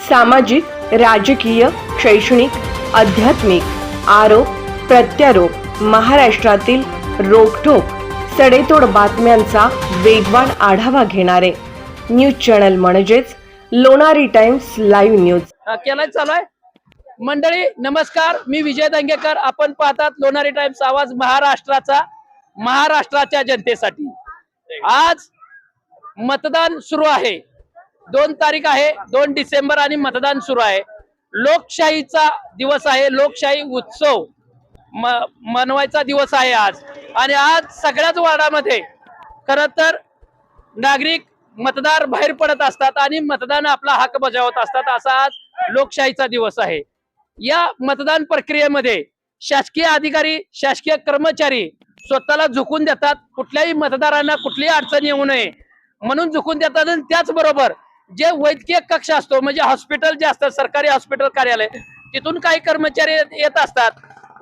सामाजिक, राजकीय, शैक्षणिक, आध्यात्मिक, आरोप प्रत्यारोप महाराष्ट्रातील रोखठोक सडेतोड बातम्यांचा वेगवान आढावा घेणारे न्यूज चॅनल म्हणजेच लोणारी टाइम्स लाईव्ह न्यूज. केला चालू आहे. मंडळी नमस्कार, मी विजय दंगेकर. आपण पाहतात लोणारी टाइम्स, आवाज महाराष्ट्राचा, महाराष्ट्राच्या जनतेसाठी. आज मतदान सुरू आहे. 2 तारीख आहे, 2 डिसेंबर आणि मतदान सुरू आहे. लोकशाहीचा दिवस आहे, लोकशाही उत्सव मनवायचा दिवस आहे आज. आणि आज सगळ्याच वार्डामध्ये खरं तर नागरिक मतदार बाहेर पडत असतात आणि मतदान आपला हक्क बजावत असतात. असा आज लोकशाहीचा दिवस आहे. या मतदान प्रक्रियेमध्ये शासकीय अधिकारी, शासकीय कर्मचारी स्वतःला झुकून देतात. कुठल्याही मतदारांना कुठलीही अडचण येऊ नये म्हणून झुकून देतात. आणि त्याचबरोबर जे वैद्यकीय कक्ष असतो, म्हणजे हॉस्पिटल जे असतात, सरकारी हॉस्पिटल कार्यालय, तिथून काही कर्मचारी येत असतात.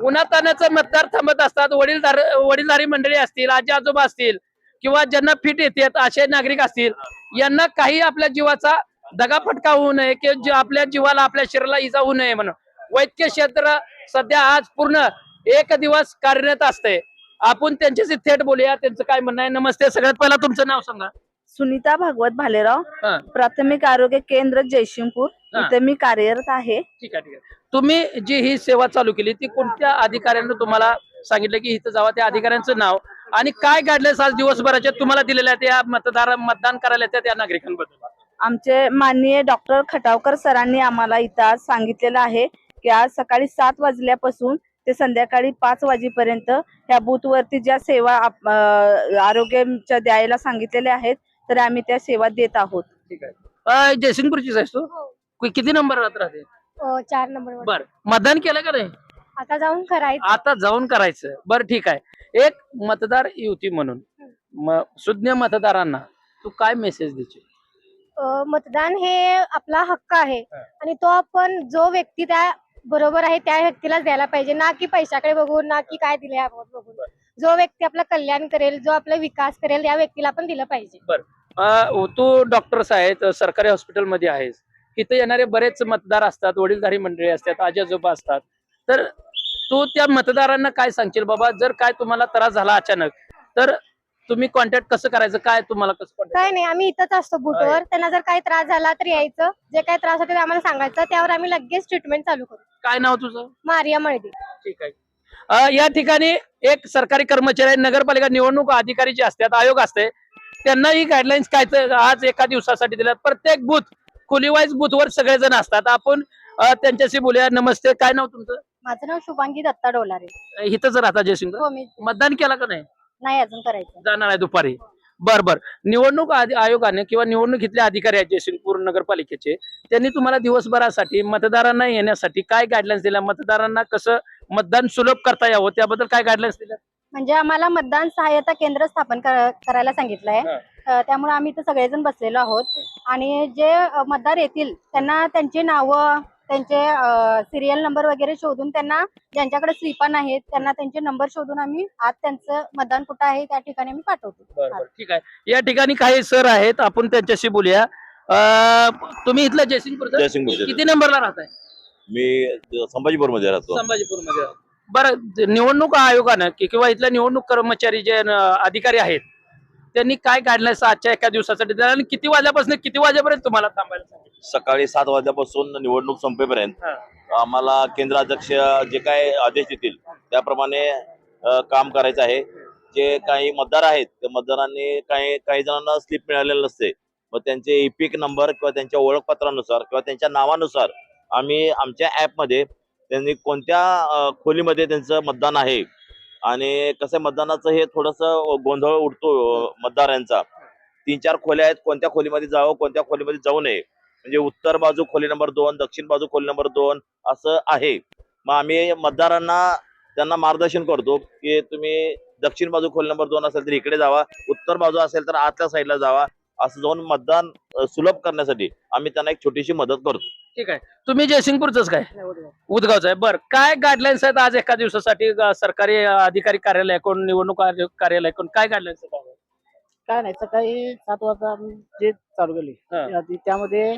उन्हातान्हाचं मतदार थांबत असतात. वडीलधारी मंडळी असतील, आजी आजोबा असतील, किंवा ज्यांना फिट येतात असे नागरिक असतील, यांना काही आपल्या जीवाचा दगाफटका होऊ नये किंवा आपल्या जीवाला, आपल्या शरीराला इजा होऊ नये म्हणून वैद्यकीय क्षेत्र सध्या आज पूर्ण 1 दिवस कार्यरत असते. आपण त्यांच्याशी थेट बोलूया, त्यांचं काय म्हणणं आहे. नमस्ते. सगळ्यात पहिला तुमचं नाव सांगा. सुनीता भागवत भालेराव, प्राथमिक आरोग्य केंद्र जयसिंगपूर, इथे मी कार्यरत आहे. ठीक आहे. तुम्ही जी ही सेवा चालू केली ती कोणत्या अधिकाऱ्यांनी तुम्हाला सांगितलं की इथं जावा? त्या अधिकाऱ्यांचं नाव आणि काय गाईडलाईन्स आज दिवसभराच्या तुम्हाला दिलेल्या त्या मतदान करायला त्या नागरिकांबद्दल? आमचे माननीय डॉक्टर खटावकर सरांनी आम्हाला इथं आज सांगितलेलं आहे की आज सकाळी 7 वाजल्यापासून ते संध्याकाळी 5 वाजेपर्यंत ह्या बूथवरती ज्या सेवा आरोग्याच्या द्यायला सांगितलेल्या आहेत तर आम्ही त्या सेवा देत आहोत. ठीक आहे. जयसिंगपूरचीच आहेस तू? किती नंबर राहते? 4 नंबर. बर, मतदान केलं का नाही? आता जाऊन करायचं. बरं, ठीक आहे. एक मतदार युवती म्हणून सुज्ञ मतदारांना तू काय मेसेज द्यायची? मतदान हे आपला हक्क आहे आणि तो आपण जो व्यक्ती त्या बरोबर आहे त्या व्यक्तीलाच द्यायला पाहिजे, ना की पैशाकडे बघून, ना की काय दिले बघून. जो व्यक्ती आपला कल्याण करेल, जो आपला विकास करेल, या व्यक्तीला आपण दिलं पाहिजे. बरं, तू डॉक्टर्स आहेत, सरकारी हॉस्पिटल मध्ये आहेस, इथे येणारे बरेच मतदार असतात, वडीलधारी मंडळी असतात, आजी आजोबा असतात. तर तू त्या मतदारांना काय सांगशील? बाबा, जर काय तुम्हाला त्रास झाला अचानक तर तुम्ही कॉन्टॅक्ट कसं करायचं? काय तुम्हाला कसं? काय नाही, आम्ही इथंच असतो बूथवर. त्यांना जर काही त्रास झाला तर यायचं, जे काही त्रास होते ते आम्हाला सांगायचं, त्यावर आम्ही लगेच ट्रीटमेंट चालू करू. काय नाव तुझं? मारिया मळदी. ठीक आहे. या ठिकाणी एक सरकारी कर्मचारी, नगरपालिका निवडणूक अधिकारी जे असतात, आयोग असते, त्यांनाही गाईडलाईन्स काय आज एका दिवसासाठी दिल्यात. प्रत्येक बूथ खोलीवाईज बूथवर सगळेजण असतात. आपण त्यांच्याशी बोलूया. नमस्ते. काय नाव तुमचं? माझं नाव शुभांगी दत्ता डोलारे. इथंच राहता जयसिंग? हो, मी मतदान केलं का नाही? नाही अजून करायचं. जाणार आहे दुपारी. बर. निवडणूक आयोगाने किंवा निवडणूक इथले अधिकारी आहेत जयसिंगपूर नगरपालिकेचे, त्यांनी तुम्हाला दिवसभरासाठी मतदारांना येण्यासाठी काय गाईडलाईन्स दिल्या? मतदारांना कसं मतदान सुलभ करता यावं त्याबद्दल काय गाईडलाईन्स दिल्या? म्हणजे आम्हाला मतदान सहाय्यता केंद्र स्थापन करायला सांगितलंय. त्यामुळे आम्ही इथे सगळेजण बसलेलो आहोत आणि जे मतदार येतील त्यांना त्यांची नावं, त्यांचे सिरियल नंबर वगैरे शोधून, त्यांना ज्यांच्याकडे स्लिपा नाहीत त्यांना त्यांचे नंबर शोधून आम्ही आज त्यांचं मतदान कुठं आहे त्या ठिकाणी आम्ही पाठवतो. बरोबर, ठीक आहे. या ठिकाणी काही सर आहेत, आपण त्यांच्याशी बोलूया. तुम्ही इथलं जयसिंगपूरचं किती नंबरला राहताय? मी संभाजीपूर मध्ये राहतो. संभाजीपूर मध्ये. बरं, निवडणूक आयोगानं किंवा इथल्या निवडणूक कर्मचारी जे अधिकारी आहेत त्यांनी काय गाईडलाईन्स आजच्या एका दिवसासाठी दिल्या आणि किती वाजल्यापासून किती वाजेपर्यंत तुम्हाला थांबायला सांगितलं? सकाळी 7 वाजल्यापासून निवडणूक संपेपर्यंत आम्हाला केंद्राध्यक्ष जे काय आदेश देतील त्याप्रमाणे काम करायचं आहे. जे काही मतदार आहेत त्या मतदारांनी काही जणांना स्लिप मिळालेलं नसते, मग त्यांचे इपिक नंबर किंवा त्यांच्या ओळखपत्रानुसार किंवा त्यांच्या नावानुसार आम्ही आमच्या ऍपमध्ये त्यांनी कोणत्या खोलीमध्ये त्यांचं मतदान आहे आणि कसं मतदानाचं हे थोडंसं गोंधळ उडतो मतदारांचा. 3-4 खोल्या आहेत, कोणत्या खोलीमध्ये जावं, कोणत्या खोलीमध्ये जाऊ नये. म्हणजे उत्तर बाजू खोली नंबर 2, दक्षिण बाजू खोली नंबर 2 असं आहे. मग आम्ही मतदारांना त्यांना मार्गदर्शन करतो की तुम्ही दक्षिण बाजू खोली नंबर 2 असेल तर इकडे जावा, उत्तर बाजू असेल तर आतल्या साईडला जावा, असं जाऊन मतदान सुलभ करण्यासाठी आम्ही त्यांना एक छोटीशी मदत करतो. ठीक आहे. तुम्ही जयसिंगपूरच काय? उदगावचं आहे. बरं, काय गाईडलाईन्स आहेत आज एका दिवसासाठी सरकारी अधिकारी कार्यालयाकडून, निवडणूक कार्यालयाकडून काय गाईडलाईन्स आहेत? काय नाही, सकाळी 7 वाजता आम्ही जे चालू केली त्यामध्ये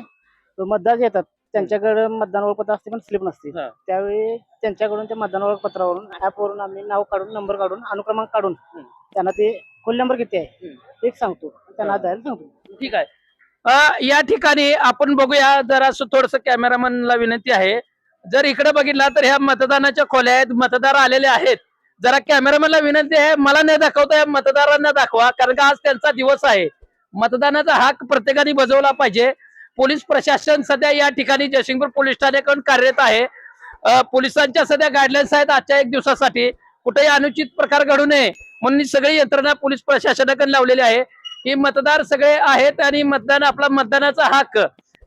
मतदार येतात त्यांच्याकडे मतदान ओळखपत्र असते पण स्लिप नसते. हा. त्यावेळी त्यांच्याकडून त्या मतदान ओळखपत्रावरून ऍपवरून आम्ही नाव काढून नंबर काढून अनुक्रमांक काढून त्यांना ते फुल नंबर किती आहे ते सांगतो, त्यांना द्यायला सांगतो. ठीक आहे. या ठिकाणी आपण बघूया जरा थोडस कॅमेरामॅनला विनंती आहे, जर इकडे बघितला तर ह्या मतदानाच्या खोल्या आहेत, मतदार आलेले आहेत. जरा कॅमेरामॅनला विनंती आहे, मला नाही दाखवता या मतदारांना दाखवा, कारण का आज त्यांचा दिवस आहे. मतदानाचा हक प्रत्येकाने बजावला पाहिजे. पोलीस प्रशासन सध्या या ठिकाणी जयसिंगपूर पोलीस ठाण्याकडून कार्यरत आहे. पोलिसांच्या सध्या गाईडलाईन्स आहेत आजच्या एक दिवसासाठी, कुठेही अनुचित प्रकार घडू नये म्हणून ही सगळी यंत्रणा पोलीस प्रशासनाकडे लावलेली आहे. ही मतदार सगळे आहेत आणि आपला मतदानाचा हक्क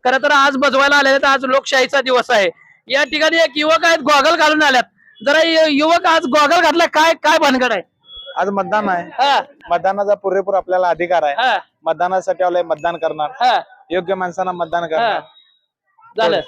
खरं तर आज बजवायला आले आहेत. आज लोकशाहीचा दिवस आहे. या ठिकाणी एक युवक आहेत, गॉगल घालून आल्यात. जरा युवक आज गॉगल घातला, काय काय भानगड आहे? आज मतदान आहे. हा, मतदानाचा पुरेपूर आपल्याला अधिकार आहे. हा, मतदानासाठी आपल्याला मतदान करणार, हा, योग्य माणसांना मतदान हा. करणार. झालं.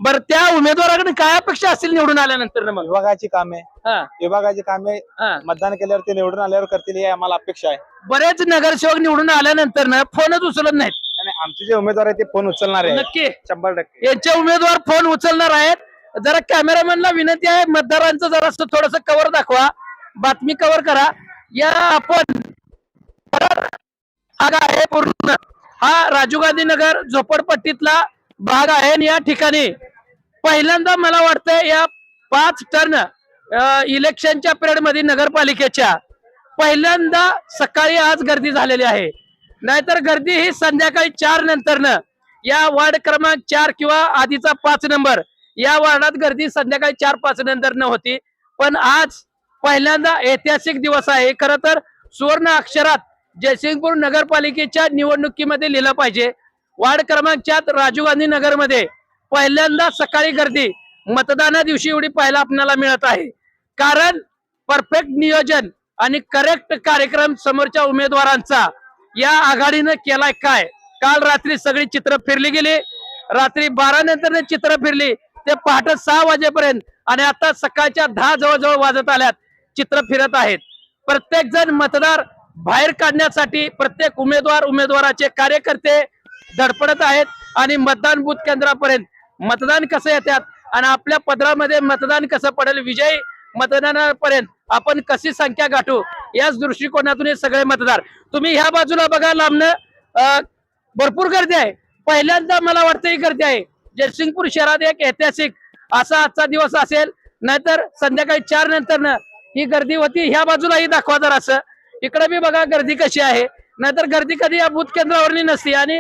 बरं, त्या उमेदवाराकडे काय अपेक्षा असतील निवडून आल्यानंतर मग? विभागाची कामे, हा, विभागाची कामे हा. मतदान केल्यावर ते निवडून आल्यावर करतील ही आम्हाला अपेक्षा आहे. बरेच नगरसेवक निवडून आल्यानंतर ना फोनच उचलत नाहीत. आणि आमचे जे उमेदवार आहेत ते फोन उचलणार आहे नक्की 100%. यांचे उमेदवार फोन उचलणार आहेत. जरा कॅमेरामॅनला विनंती आहे, मतदारांचं जरा थोडस कव्हर दाखवा, बातमी कव्हर करा. या आपण भाग आहे पूर्ण हा राजीव गांधी नगर झोपडपट्टीतला भाग आहे. आणि या ठिकाणी पहिल्यांदा मला वाटतं या 5 टर्न इलेक्शनच्या पिरियड मध्ये नगरपालिकेच्या पहिल्यांदा सकाळी आज गर्दी झालेली आहे. नाहीतर गर्दी ही संध्याकाळी 4 नंतरनं या वार्ड क्रमांक 4 किंवा आधीचा 5 नंबर या वार्डात गर्दी संध्याकाळी 4-5 नंतर न होती. पण आज पहिल्यांदा ऐतिहासिक दिवस आहे. खरं तर सुवर्ण अक्षरात जयसिंगपूर नगरपालिकेच्या निवडणुकीमध्ये लिहिलं पाहिजे. वार्ड क्रमांक 4 राजीव गांधी नगर मध्ये पहिल्यांदा सकाळी गर्दी मतदाना दिवशी एवढी पाहायला आपल्याला मिळत आहे. कारण परफेक्ट नियोजन आणि करेक्ट कार्यक्रम समोरच्या उमेदवारांचा या आघाडीनं केलाय. काय काल रात्री सगळी चित्र फिरली गेली, रात्री 12 नंतर चित्र फिरली ते पहाटे 6 वाजेपर्यंत, आणि आता सकाळच्या 10 जवळजवळ वाजत आल्यात चित्र फिरत आहेत. प्रत्येक जण मतदार बाहेर काढण्यासाठी प्रत्येक उमेदवाराचे कार्यकर्ते धडपडत आहेत. आणि मतदान बूथ केंद्रापर्यंत मतदान कसं येतात आणि आपल्या पदरामध्ये मतदान कसं पडेल, विजयी मतदानापर्यंत आपण कशी संख्या गाठू, याच दृष्टिकोनातून हे सगळे मतदार. तुम्ही ह्या बाजूला बघा, लांबनं भरपूर गर्दी आहे. पहिल्यांदा मला वाटतं ही गर्दी आहे. जयसिंगपूर शहरात एक ऐतिहासिक असा आजचा दिवस असेल. नाहीतर संध्याकाळी 4 नंतर ही गर्दी होती. ह्या बाजूलाही दाखवा जर असं, इकडे बी बघा गर्दी कशी आहे. नाहीतर गर्दी कधी या बूथ केंद्रावर नसते. आणि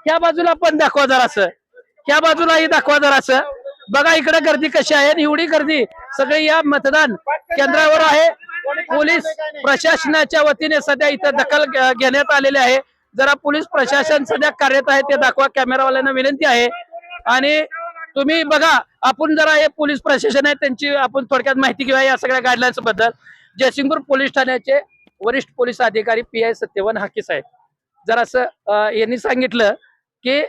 ह्या बाजूला पण दाखवा जर असं, ह्या बाजूलाही दाखवा जर असं, बघा इकडे गर्दी कशी आहे. आणि एवढी गर्दी सगळी या मतदान केंद्रावर आहे. पोलीस प्रशासनाच्या वतीने सध्या इथं दखल घेण्यात आलेली आहे. जरा पोलीस प्रशासन सध्या कार्यरत आहे ते दाखवा, कॅमेरावाल्यांना विनंती आहे. आणि तुम्ही बघा, आपण जरा हे पोलीस प्रशासन आहे त्यांची आपण थोडक्यात माहिती घेऊया या सगळ्या गाईडलाईन्स बद्दल. जयसिंगपूर पोलीस ठाण्याचे वरिष्ठ पोलीस अधिकारी PI सत्यवान हाके साहेब जरासं यांनी सांगितलं की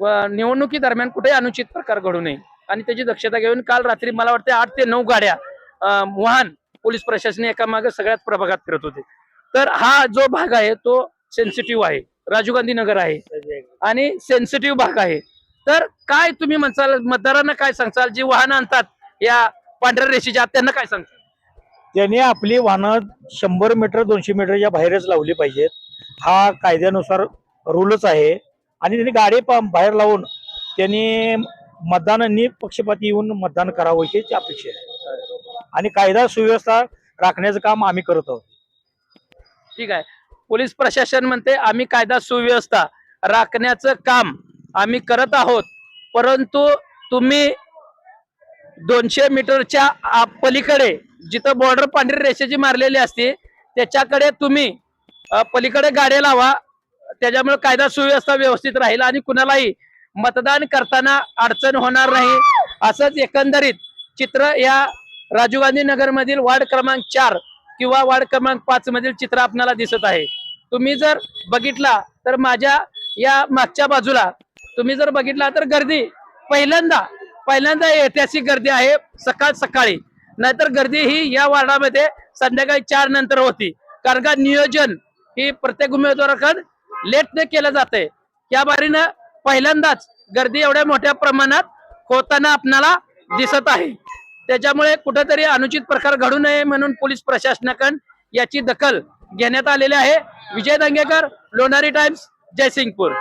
निवडणुकी दरम्यान कुठेही अनुचित प्रकार घडू नये आणि त्याची दक्षता घेऊन काल रात्री मला वाटते 8 ते 9 गाड्या वाहन पोलीस प्रशासन एका मागे सगळ्याच प्रभागात फिरत होते. तर हा जो भाग आहे तो सेन्सिटिव्ह आहे, राजीव गांधी नगर आहे आणि सेन्सिटिव्ह भाग आहे. तर काय तुम्ही म्हणसाल, मतदारांना काय सांगसाल जी वाहनं आणतात या पांढऱ्या रेषेच्या, त्यांना काय सांगसाल? त्यांनी आपली वाहनं 100 मीटर 200 मीटरच्या बाहेरच लावली पाहिजेत. हा कायद्यानुसार रूलच आहे. आणि त्यांनी गाडी बाहेर लावून त्यांनी मतदानांनी पक्षपाती येऊन मतदान करावं हीच अपेक्षा आहे. आणि कायदा सुव्यवस्था राखण्याचं काम आम्ही करत आहोत. ठीक आहे. पोलीस प्रशासन म्हणते आम्ही कायदा सुव्यवस्था राखण्याचं काम आम्ही करत आहोत, परंतु तुम्ही 200 मीटरच्या पलीकडे जिथं बॉर्डर पांढरी रेषेची मारलेली असते त्याच्याकडे तुम्ही पलीकडे गाड्या लावा. त्याच्यामुळे कायदा सुव्यवस्था व्यवस्थित राहील आणि कुणालाही मतदान करताना अडचण होणार नाही. असंच एकंदरीत चित्र या राजीव गांधी नगर मधील वार्ड क्रमांक 4 किंवा वार्ड क्रमांक 5 मधील चित्र आपल्याला दिसत आहे. तुम्ही जर बघितला तर माझ्या या मागच्या बाजूला तुम्ही जर बघितला तर गर्दी पहिल्यांदा ऐतिहासिक गर्दी आहे सकाळी. नाहीतर गर्दी ही या वार्डामध्ये संध्याकाळी 4 नंतर होती. कारण का नियोजन ही प्रत्येक उमेदवाराकडे लेट न केलं जाते. या बारीनं पहिल्यांदाच गर्दी एवढ्या मोठ्या प्रमाणात होताना आपणाला दिसत आहे। त्याच्यामुळे कुठेतरी अनुचित प्रकार घडू नये म्हणून पोलीस प्रशासनाकडून याची दखल घेण्यात आलेली आहे। विजय दंगेकर, लोणारी टाइम्स, जयसिंगपूर।